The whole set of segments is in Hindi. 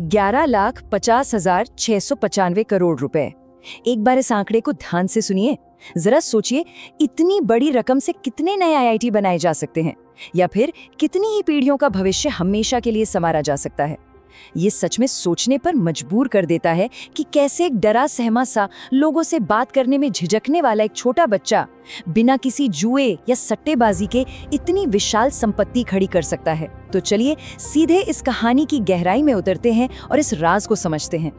11,50,695 करोड़ रुपए। एक बार इस आंकड़े को ध्यान से सुनिए। जरा सोचिए, इतनी बड़ी रकम से कितने नए आईआईटी बनाए जा सकते हैं, या फिर कितनी ही पीढ़ियों का भविष्य हमेशा के लिए संवारा जा सकता है। ये सच में सोचने पर मजबूर कर देता है कि कैसे एक डरा सहमा सा, लोगों से बात करने में झिझकने वाला एक छोटा बच्चा बिना किसी जुए या सट्टेबाजी के इतनी विशाल संपत्ति खड़ी कर सकता है। तो चलिए सीधे इस कहानी की गहराई में उतरते हैं और इस राज को समझते हैं।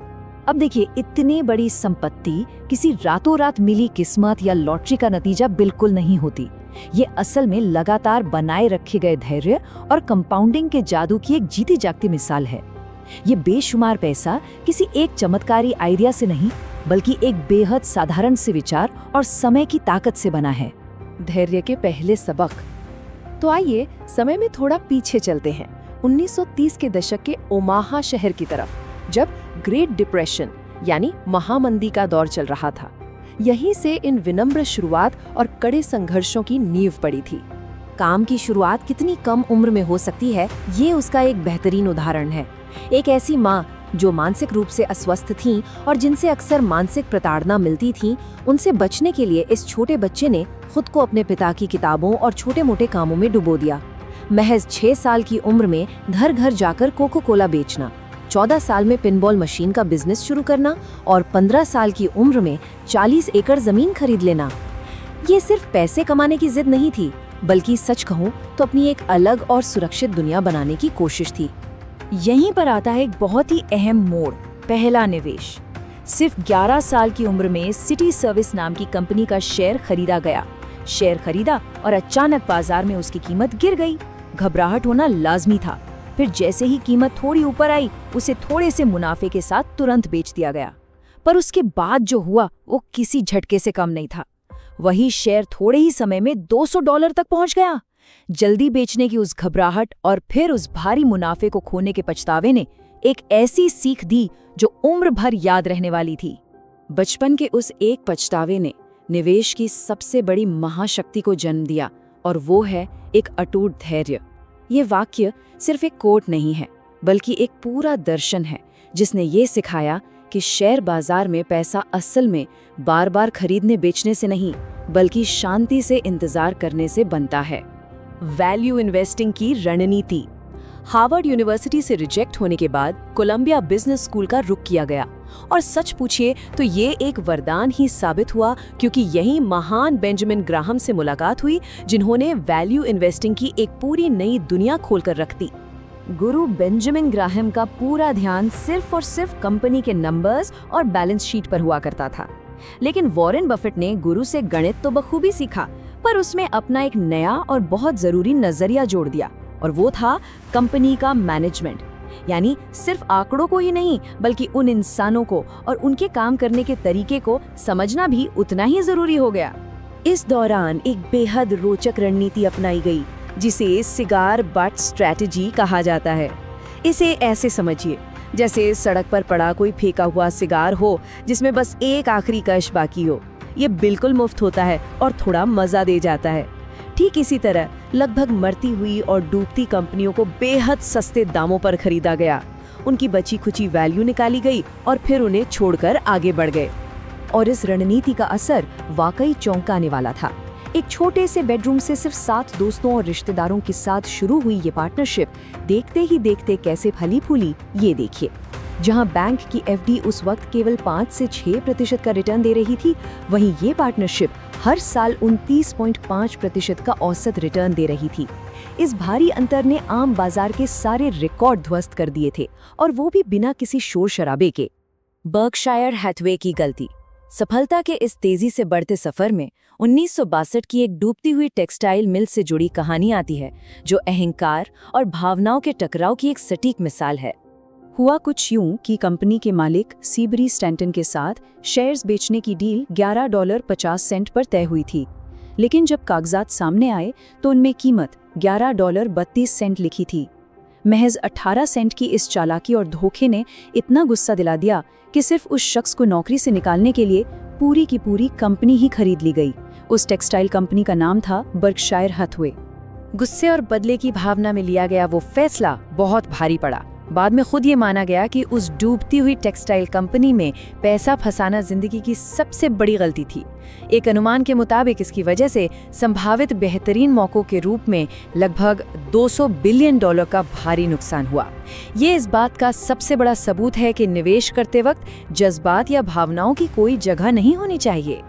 अब देखिए, इतनी बड़ी संपत्ति किसी रातों रात मिली किस्मत या लॉटरी का नतीजा बिल्कुल नहीं होती। ये असल में लगातार बनाए रखे गए धैर्य और कंपाउंडिंग के जादू की एक जीती जागती मिसाल है। ये बेशुमार पैसा किसी एक चमत्कारी आइडिया से नहीं, बल्कि एक बेहद साधारण से विचार और समय की ताकत से बना है। धैर्य के पहले सबक। तो आइए समय में थोड़ा पीछे चलते हैं, 1930 के दशक के ओमाहा शहर की तरफ, जब ग्रेट डिप्रेशन यानी महामंदी का दौर चल रहा था। यहीं से इन विनम्र शुरुआत और कड़े संघर्षों की नींव पड़ी थी। काम की शुरुआत कितनी कम उम्र में हो सकती है, ये उसका एक बेहतरीन उदाहरण है। एक ऐसी माँ जो मानसिक रूप से अस्वस्थ थीं और जिनसे अक्सर मानसिक प्रताड़ना मिलती थी, उनसे बचने के लिए इस छोटे बच्चे ने खुद को अपने पिता की किताबों और छोटे मोटे कामों में डुबो दिया। महज 6 साल की उम्र में घर घर जाकर कोको कोला बेचना, 14 साल में पिनबॉल मशीन का बिजनेस शुरू करना और 15 साल की उम्र में 40 एकड़ जमीन खरीद लेना। ये सिर्फ पैसे कमाने की जिद नहीं थी, बल्कि सच कहूँ तो अपनी एक अलग और सुरक्षित दुनिया बनाने की कोशिश थी। यहीं पर आता है एक बहुत ही अहम मोड़, पहला निवेश। सिर्फ 11 साल की उम्र में सिटी सर्विस नाम की कंपनी का शेयर खरीदा गया। शेयर खरीदा और अचानक बाजार में उसकी कीमत गिर गई। घबराहट होना लाजमी था। फिर जैसे ही कीमत थोड़ी ऊपर आई, उसे थोड़े से मुनाफे के साथ तुरंत बेच दिया गया। पर उसके बाद जो हुआ वो किसी झटके से कम नहीं था। वही शेयर थोड़े ही समय में $200 तक पहुंच गया। जल्दी बेचने की उस घबराहट और फिर उस भारी मुनाफे को खोने के पछतावे ने एक ऐसी सीख दी जो उम्र भर याद रहने वाली थी। बचपन के उस एक पछतावे ने निवेश की सबसे बड़ी महाशक्ति को जन्म दिया, और वो है एक अटूट धैर्य। ये वाक्य सिर्फ एक कोट नहीं है, बल्कि एक पूरा दर्शन है जिसने ये सिखाया कि शेयर बाजार में पैसा असल में बार बार खरीदने बेचने से नहीं, बल्कि शांति से इंतजार करने से बनता है। वैल्यू इन्वेस्टिंग की रणनीति। हार्वर्ड यूनिवर्सिटी से रिजेक्ट होने के बाद कोलंबिया बिजनेस स्कूल का रुख किया गया, और सच पूछिए तो ये एक वरदान ही साबित हुआ, क्योंकि यही महान बेंजामिन ग्राहम से मुलाकात हुई, जिन्होंने वैल्यू इन्वेस्टिंग की एक पूरी नई दुनिया खोलकर रख दी। गुरु बेंजामिन ग्राहम का पूरा ध्यान सिर्फ और सिर्फ कंपनी के नंबर्स और बैलेंस शीट पर हुआ करता था। लेकिन वॉरेन बफेट ने गुरु से गणित तो बखूबी सीखा, पर उसमें अपना एक नया और बहुत जरूरी नजरिया जोड़ दिया, और वो था कंपनी का मैनेजमेंट। यानी सिर्फ आंकड़ों को ही नहीं, बल्कि उन इंसानों को और उनके काम करने के तरीके को समझना भी उतना ही जरूरी हो गया। इस दौरान एक बेहद रोचक रणनीति अपनाई गई, जिसे सिगार बट स्ट्रैटेजी कहा जाता है। इसे ऐसे समझिए, जैसे सड़क पर पड़ा कोई फेंका हुआ सिगार हो जिसमें बस एक आखिरी कश बाकी हो। ये बिल्कुल मुफ्त होता है और थोड़ा मजा दे जाता है। ठीक इसी तरह लगभग मरती हुई और डूबती कंपनियों को बेहद सस्ते दामों पर खरीदा गया। उनकी बची खुची वैल्यू निकाली गई और फिर उन्हें छोड़कर आगे बढ़ गए। और इस रणनीति का असर वाकई चौंकाने वाला था। एक छोटे से बेडरूम से सिर्फ 7 दोस्तों और रिश्तेदारों के साथ शुरू हुई ये पार्टनरशिप देखते ही देखते कैसे फली फूली, ये देखिए। जहां बैंक की एफडी उस वक्त केवल 5 से 6% का रिटर्न दे रही थी, वहीं ये पार्टनरशिप हर साल 29.5% का औसत रिटर्न दे रही थी। इस भारी अंतर ने आम बाजार के सारे रिकॉर्ड ध्वस्त कर दिए थे, और वो भी बिना किसी शोर शराबे के। बर्कशायर हैथवे की गलती। सफलता के इस तेजी से बढ़ते सफर में 1962 की एक डूबती हुई टेक्सटाइल मिल से जुड़ी कहानी आती है, जो अहंकार और भावनाओं के टकराव की एक सटीक मिसाल है। हुआ कुछ यूं कि कंपनी के मालिक सीबरी स्टैंटन के साथ शेयर्स बेचने की डील $11.50 पर तय हुई थी, लेकिन जब कागजात सामने आए तो उनमें कीमत $11.32 लिखी थी। महज 18 सेंट की इस चालाकी और धोखे ने इतना गुस्सा दिला दिया कि सिर्फ उस शख्स को नौकरी से निकालने के लिए पूरी की पूरी कंपनी ही खरीद ली गई। उस टेक्सटाइल कंपनी का नाम था बर्कशायर हैथवे। गुस्से और बदले की भावना में लिया गया वो फैसला बहुत भारी पड़ा, बाद में खुद ये माना गया कि उस डूबती हुई टेक्सटाइल कंपनी में पैसा फंसाना जिंदगी की सबसे बड़ी गलती थी। एक अनुमान के मुताबिक इसकी वजह से संभावित बेहतरीन मौकों के रूप में लगभग $200 बिलियन का भारी नुकसान हुआ। ये इस बात का सबसे बड़ा सबूत है कि निवेश करते वक्त जज्बात या भावनाओं की कोई जगह नहीं होनी चाहिए।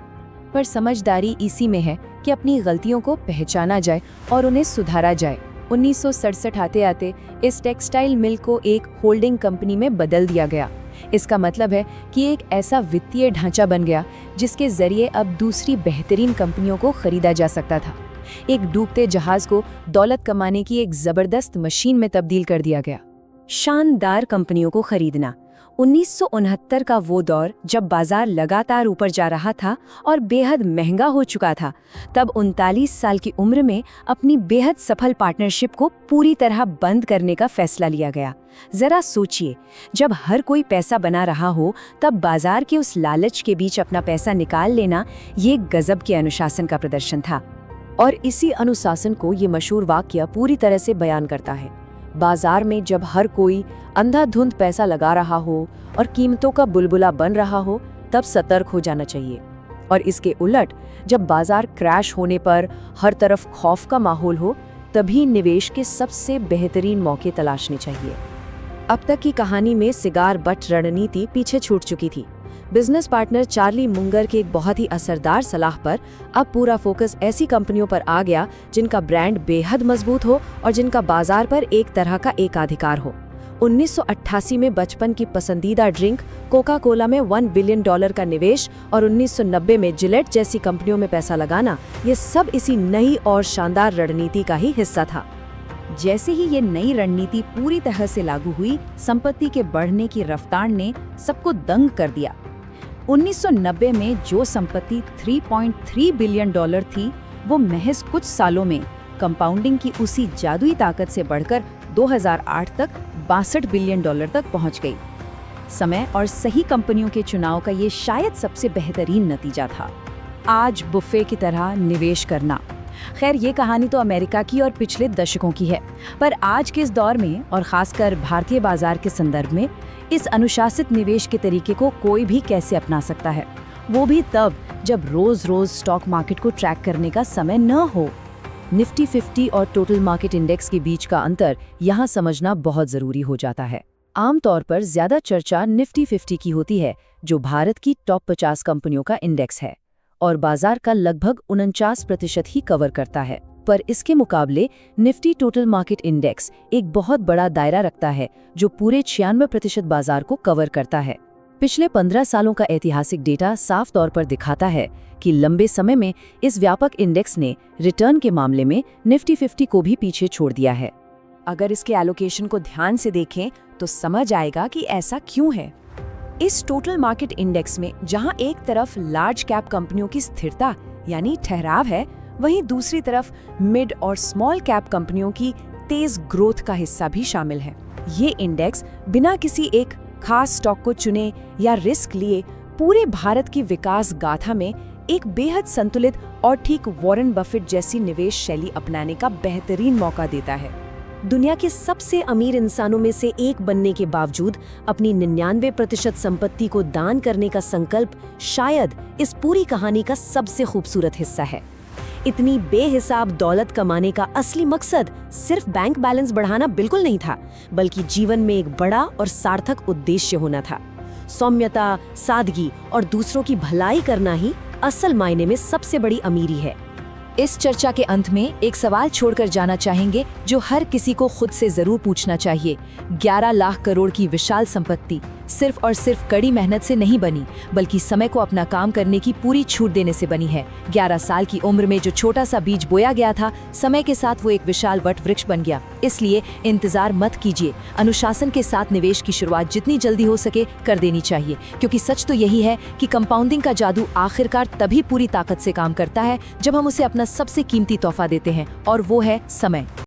पर समझदारी इसी में है कि अपनी गलतियों को पहचाना जाए और उन्हें सुधारा जाए। 1967 आते आते इस टेक्सटाइल मिल को एक होल्डिंग कंपनी में बदल दिया गया। इसका मतलब है कि एक ऐसा वित्तीय ढांचा बन गया जिसके जरिए अब दूसरी बेहतरीन कंपनियों को खरीदा जा सकता था। एक डूबते जहाज को दौलत कमाने की एक जबरदस्त मशीन में तब्दील कर दिया गया। शानदार कंपनियों को खरीदना 1969 का वो दौर जब बाजार लगातार ऊपर जा रहा था और बेहद महंगा हो चुका था। तब 39 साल की उम्र में अपनी बेहद सफल पार्टनरशिप को पूरी तरह बंद करने का फैसला लिया गया। जरा सोचिए, जब हर कोई पैसा बना रहा हो तब बाजार के उस लालच के बीच अपना पैसा निकाल लेना, ये गजब के अनुशासन का प्रदर्शन था। और इसी अनुशासन को ये मशहूर वाकया पूरी तरह से बयान करता है। बाजार में जब हर कोई अंधाधुंध पैसा लगा रहा हो और कीमतों का बुलबुला बन रहा हो, तब सतर्क हो जाना चाहिए। और इसके उलट जब बाजार क्रैश होने पर हर तरफ खौफ का माहौल हो, तभी निवेश के सबसे बेहतरीन मौके तलाशने चाहिए। अब तक की कहानी में सिगार बट रणनीति पीछे छूट चुकी थी। बिजनेस पार्टनर चार्ली मुंगर की एक बहुत ही असरदार सलाह पर अब पूरा फोकस ऐसी कंपनियों पर आ गया जिनका ब्रांड बेहद मजबूत हो और जिनका बाजार पर एक तरह का एकाधिकार हो। 1988 में बचपन की पसंदीदा ड्रिंक कोका कोला में $1 बिलियन का निवेश और 1990 में जिलेट जैसी कंपनियों में पैसा लगाना, ये सब इसी नई और शानदार रणनीति का ही हिस्सा था। जैसे ही ये नई रणनीति पूरी तरह से लागू हुई, संपत्ति के बढ़ने की रफ्तार ने सबको दंग कर दिया। 1990 में जो संपत्ति $3.3 बिलियन थी, वो महज कुछ सालों में कंपाउंडिंग की उसी जादुई ताकत से बढ़कर 2008 तक $62 बिलियन तक पहुंच गई। समय और सही कंपनियों के चुनाव का ये शायद सबसे बेहतरीन नतीजा था। आज बुफे की तरह निवेश करना। खैर, ये कहानी तो अमेरिका की और पिछले दशकों की है, पर आज के इस दौर में और खासकर भारतीय बाजार के संदर्भ में इस अनुशासित निवेश के तरीके को कोई भी कैसे अपना सकता है, वो भी तब जब रोज स्टॉक मार्केट को ट्रैक करने का समय न हो। निफ्टी 50 और टोटल मार्केट इंडेक्स के बीच का अंतर यहाँ समझना बहुत जरूरी हो जाता है। आमतौर पर ज्यादा चर्चा निफ्टी 50 की होती है, जो भारत की टॉप 50 कंपनियों का इंडेक्स है और बाजार का लगभग 49% ही कवर करता है। पर इसके मुकाबले निफ्टी टोटल मार्केट इंडेक्स एक बहुत बड़ा दायरा रखता है, जो पूरे 96% बाजार को कवर करता है। पिछले 15 सालों का ऐतिहासिक डेटा साफ तौर पर दिखाता है कि लंबे समय में इस व्यापक इंडेक्स ने रिटर्न के मामले में निफ्टी 50 को भी पीछे छोड़ दिया है। अगर इसके एलोकेशन को ध्यान से देखें तो समझ आएगा कि ऐसा क्यों है। इस टोटल मार्केट इंडेक्स में जहां एक तरफ लार्ज कैप कंपनियों की स्थिरता यानी ठहराव है, वहीं दूसरी तरफ मिड और स्मॉल कैप कंपनियों की तेज ग्रोथ का हिस्सा भी शामिल है। ये इंडेक्स बिना किसी एक खास स्टॉक को चुने या रिस्क लिए पूरे भारत की विकास गाथा में एक बेहद संतुलित और ठीक वॉरेन बफेट जैसी निवेश शैली अपनाने का बेहतरीन मौका देता है। दुनिया के सबसे अमीर इंसानों में से एक बनने के बावजूद अपनी 99% संपत्ति को दान करने का संकल्प शायद इस पूरी कहानी का सबसे खूबसूरत हिस्सा है। इतनी बेहिसाब दौलत कमाने का असली मकसद सिर्फ बैंक बैलेंस बढ़ाना बिल्कुल नहीं था, बल्कि जीवन में एक बड़ा और सार्थक उद्देश्य होना था। सौम्यता, सादगी और दूसरों की भलाई करना ही असल मायने में सबसे बड़ी अमीरी है। इस चर्चा के अंत में एक सवाल छोड़कर जाना चाहेंगे जो हर किसी को खुद से जरूर पूछना चाहिए। 11 लाख करोड़ की विशाल संपत्ति सिर्फ और सिर्फ कड़ी मेहनत से नहीं बनी, बल्कि समय को अपना काम करने की पूरी छूट देने से बनी है। 11 साल की उम्र में जो छोटा सा बीज बोया गया था, समय के साथ वो एक विशाल वट वृक्ष बन गया। इसलिए इंतजार मत कीजिए, अनुशासन के साथ निवेश की शुरुआत जितनी जल्दी हो सके कर देनी चाहिए, क्योंकि सच तो यही है कि कंपाउंडिंग का जादू आखिरकार तभी पूरी ताकत से काम करता है जब हम उसे अपना सबसे कीमती तोहफा देते हैं, और वो है समय।